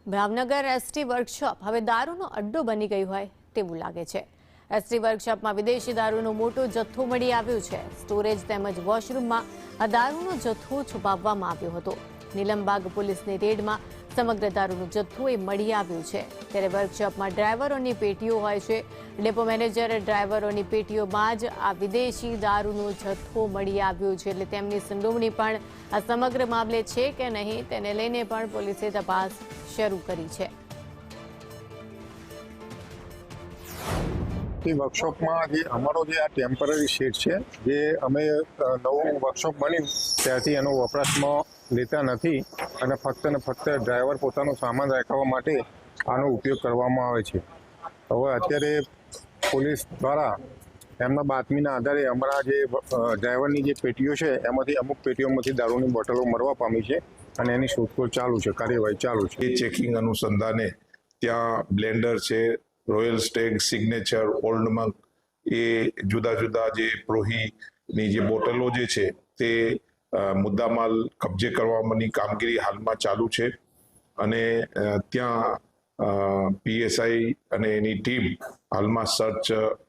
Bhavnagar ST workshop હવે દારૂનો અડ્ડો બની ગયું હોય તેવું લાગે છે। એસટી વર્કશોપમાં વિદેશી દારૂનો મોટો જથ્થો મળી આવ્યો છે। સ્ટોરેજ તેમજ વોશરૂમમાં આ દારૂનો જથ્થો છુપાવવામાં આવ્યો હતો। નીલમબાગ પોલીસની રેડમાં સમગ્ર દારૂનો જથ્થો મળી આવ્યો છે। ત્યારે વર્કશોપમાં ડ્રાઈવરોની પેટીઓ હોય છે। ડેપો મેનેજર ડ્રાઈવરોની પેટીઓમાં જ આ વિદેશી દારૂનો જથ્થો મળી આવ્યો છે। એટલે તેમની સંડોવણી પણ આ સમગ્ર મામલે છે કે નહીં તેને લઈને પણ પોલીસે તપાસ શરૂ કરી છે। વર્કશોપમાં જે અમારો જે આ ટેમ્પરરી શેડ છે, જે અમે નવું વર્કશોપ બન્યું ત્યારથી એનો વપરાશમાં લેતા નથી અને ફક્ત ને ફક્ત ડ્રાઈવર પોતાનો સામાન રાખવા માટે આનો ઉપયોગ કરવામાં આવે છે। હવે અત્યારે પોલીસ દ્વારા એમના બાતમીના આધારે અમારા જે ડ્રાઈવરની જે પેટીઓ છે એમાંથી અમુક પેટીઓમાંથી દારૂની બોટલો મળવા પામી છે અને એની શોધખોળ ચાલુ છે, કાર્યવાહી ચાલુ છે। એ ચેકિંગ અનુસંધાને ત્યાં બ્લેન્ડર છે, Royal Stag, Signature, Old Monk, એ જુદા જુદા જે પ્રોહીની જે બોટલો જે છે તે મુદ્દામાલ કબજે કરવાની કામગીરી હાલમાં ચાલુ છે અને ત્યાં PSI અને એની ટીમ હાલમાં સર્ચ